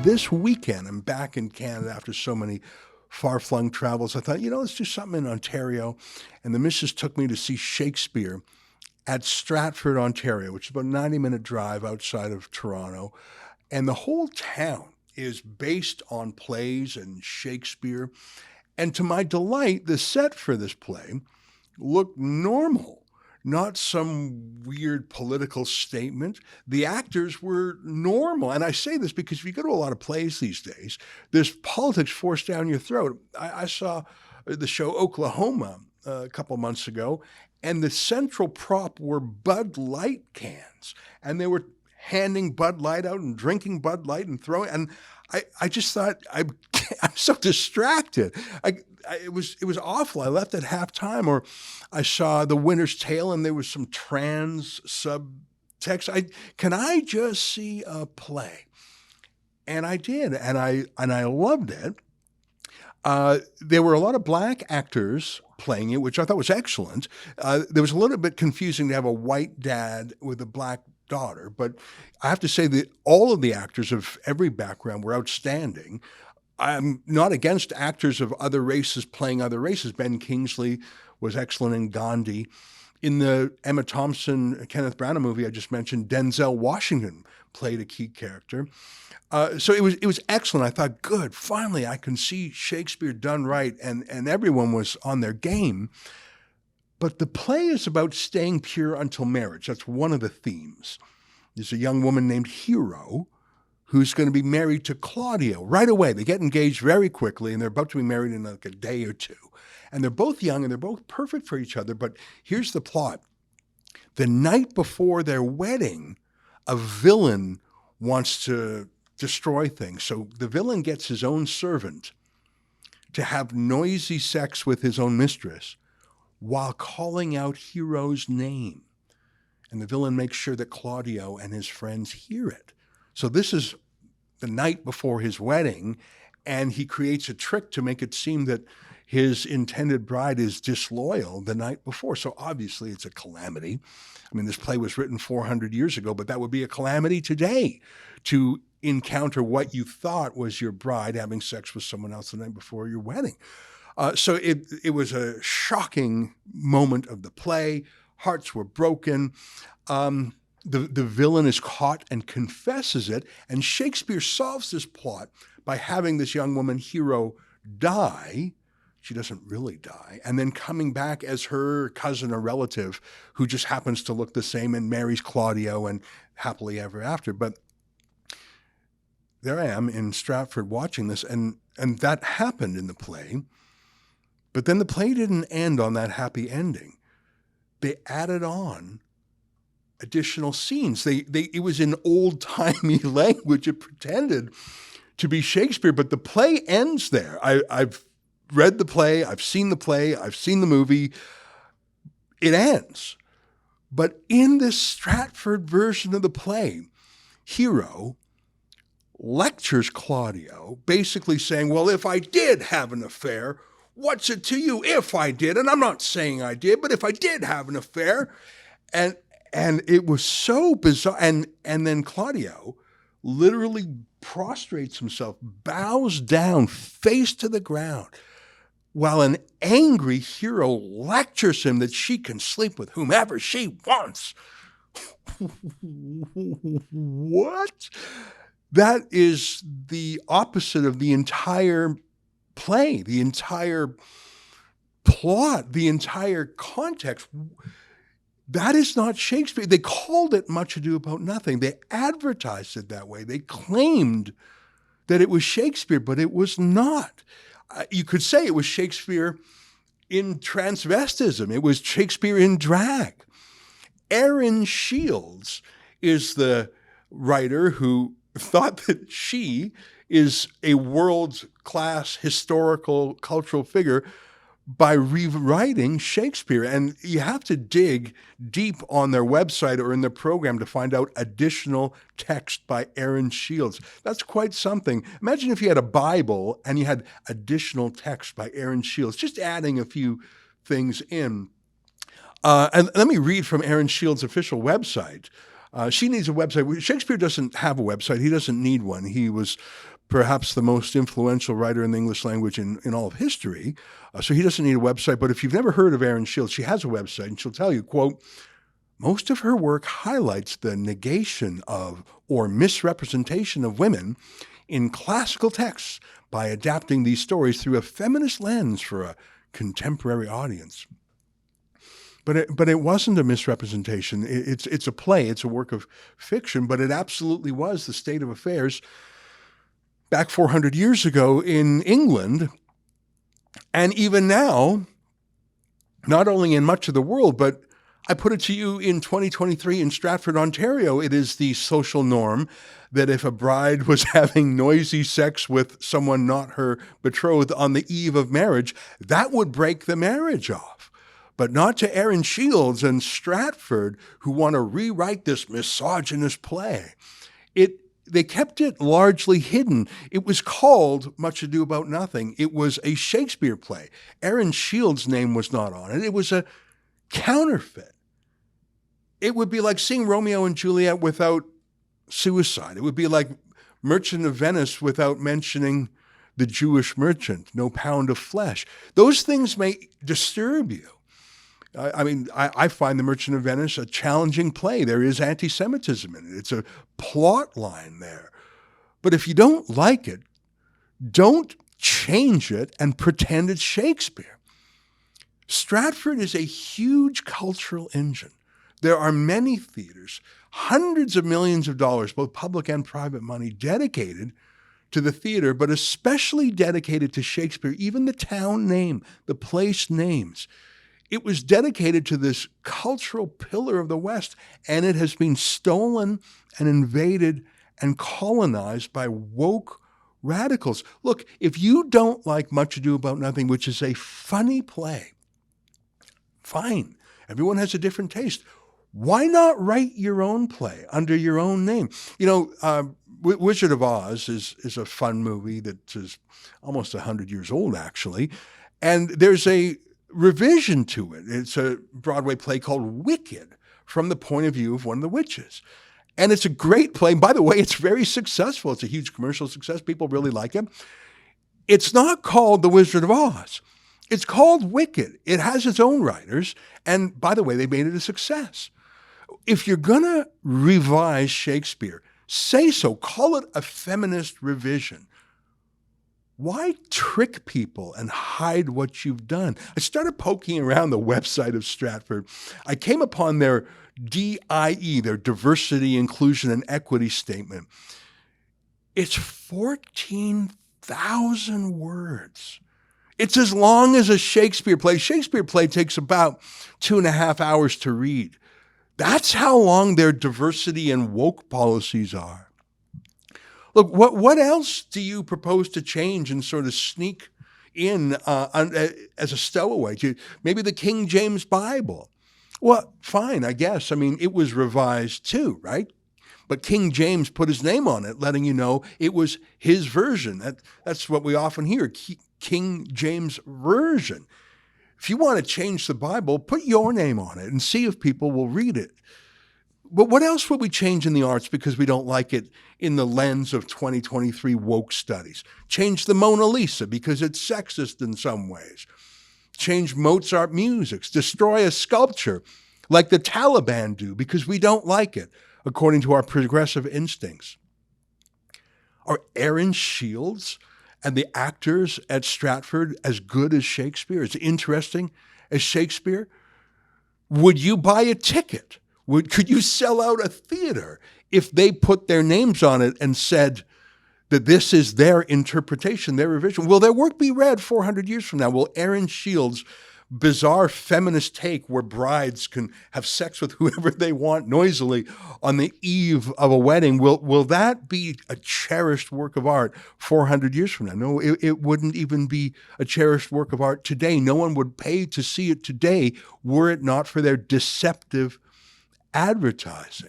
And this weekend, I'm back in Canada after so many far-flung travels. I thought, let's do something in Ontario. And the missus took me to see Shakespeare at Stratford, Ontario, which is about a 90-minute drive outside of Toronto. And the whole town is based on plays and Shakespeare. And to my delight, the set for this play looked normal, not some weird political statement. The actors were normal. And I say this because if you go to a lot of plays these days, there's politics forced down your throat. I saw the show Oklahoma a couple months ago, and the central prop were Bud Light cans. And they were handing Bud Light out and drinking Bud Light and throwing. And I just thought, I'm so distracted. It was awful. I left at halftime, or I saw The Winter's Tale and there was some trans subtext. Can I just see a play? And I did, and I loved it. There were a lot of black actors playing it, which I thought was excellent. There was a little bit confusing to have a white dad with a black daughter, but I have to say that all of the actors of every background were outstanding. I'm not against actors of other races playing other races. Ben Kingsley was excellent in Gandhi. In the Emma Thompson, Kenneth Branagh movie I just mentioned, Denzel Washington played a key character. So it was excellent. I thought, good, finally I can see Shakespeare done right, and everyone was on their game. But the play is about staying pure until marriage. That's one of the themes. There's a young woman named Hero who's going to be married to Claudio right away. They get engaged very quickly, and they're about to be married in like a day or two. And they're both young, and they're both perfect for each other. But here's the plot. The night before their wedding, a villain wants to destroy things. So the villain gets his own servant to have noisy sex with his own mistress while calling out Hero's name. And the villain makes sure that Claudio and his friends hear it. So this is the night before his wedding, and he creates a trick to make it seem that his intended bride is disloyal the night before. So obviously it's a calamity. I mean, this play was written 400 years ago, but that would be a calamity today to encounter what you thought was your bride having sex with someone else the night before your wedding. So it was a shocking moment of the play. Hearts were broken. The villain is caught and confesses it. And Shakespeare solves this plot by having this young woman, Hero, die. She doesn't really die. And then coming back as her cousin or relative who just happens to look the same and marries Claudio and happily ever after. But there I am in Stratford watching this, and that happened in the play. But then the play didn't end on that happy ending. They added on additional scenes. It was in old-timey language. It pretended to be Shakespeare, but the play ends there. I've read the play, I've seen the movie. It ends. But in this Stratford version of the play, Hero lectures Claudio, basically saying, well, if I did have an affair, what's it to you if I did? And I'm not saying I did, but if I did have an affair. And it was so bizarre. And then Claudio literally prostrates himself, bows down, face to the ground, while an angry Hero lectures him that she can sleep with whomever she wants. What? That is the opposite of the entire play, the entire plot, the entire context. That is not Shakespeare. They called it Much Ado About Nothing. They advertised it that way. They claimed that it was Shakespeare, but it was not. You could say it was Shakespeare in transvestism. It was Shakespeare in drag. Erin Shields is the writer who thought that she is a world-class historical, cultural figure by rewriting Shakespeare. And you have to dig deep on their website or in their program to find out additional text by Erin Shields. That's quite something. Imagine if you had a Bible and you had additional text by Erin Shields, just adding a few things in. And let me read from Erin Shields' official website. She needs a website. Shakespeare doesn't have a website. He doesn't need one. He was perhaps the most influential writer in the English language in all of history. So he doesn't need a website. But if you've never heard of Erin Shields, she has a website, and she'll tell you, quote, most of her work highlights the negation of or misrepresentation of women in classical texts by adapting these stories through a feminist lens for a contemporary audience. But it wasn't a misrepresentation. It's a play. It's a work of fiction, but it absolutely was the state of affairs back 400 years ago in England, and even now, not only in much of the world, but I put it to you, in 2023 in Stratford, Ontario, it is the social norm that if a bride was having noisy sex with someone not her betrothed on the eve of marriage, that would break the marriage off. But not to Erin Shields and Stratford, who want to rewrite this misogynist play. They kept it largely hidden. It was called Much Ado About Nothing. It was a Shakespeare play. Erin Shields' name was not on it. It was a counterfeit. It would be like seeing Romeo and Juliet without suicide. It would be like Merchant of Venice without mentioning the Jewish merchant, no pound of flesh. Those things may disturb you. I find The Merchant of Venice a challenging play. There is anti-Semitism in it. It's a plot line there. But if you don't like it, don't change it and pretend it's Shakespeare. Stratford is a huge cultural engine. There are many theaters, hundreds of millions of dollars, both public and private money, dedicated to the theater, but especially dedicated to Shakespeare, even the town name, the place names. It was dedicated to this cultural pillar of the West, and it has been stolen and invaded and colonized by woke radicals. Look, if you don't like Much Ado About Nothing, which is a funny play, fine. Everyone has a different taste. Why not write your own play under your own name? You know, Wizard of Oz is a fun movie that is almost 100 years old, actually. And there's a revision to it. It's a Broadway play called Wicked, from the point of view of one of the witches. And it's a great play. By the way, it's very successful. It's a huge commercial success. People really like it. It's not called The Wizard of Oz. It's called Wicked. It has its own writers. And by the way, they made it a success. If you're going to revise Shakespeare, say so. Call it a feminist revision. Why trick people and hide what you've done? I started poking around the website of Stratford. I came upon their DIE, their diversity, inclusion, and equity statement. It's 14,000 words. It's as long as a Shakespeare play. Shakespeare play takes about 2.5 hours to read. That's how long their diversity and woke policies are. Look, what else do you propose to change and sort of sneak in as a stowaway? Maybe the King James Bible. Well, fine, I guess. I mean, it was revised too, right? But King James put his name on it, letting you know it was his version. That's what we often hear, King James Version. If you want to change the Bible, put your name on it and see if people will read it. But what else would we change in the arts because we don't like it in the lens of 2023 woke studies? Change the Mona Lisa because it's sexist in some ways. Change Mozart musics. Destroy a sculpture like the Taliban do because we don't like it, according to our progressive instincts. Are Erin Shields and the actors at Stratford as good as Shakespeare, as interesting as Shakespeare? Would you buy a ticket? Could you sell out a theater if they put their names on it and said that this is their interpretation, their revision? Will their work be read 400 years from now? Will Erin Shields' bizarre feminist take where brides can have sex with whoever they want noisily on the eve of a wedding, will that be a cherished work of art 400 years from now? No, it wouldn't even be a cherished work of art today. No one would pay to see it today were it not for their deceptive advertising.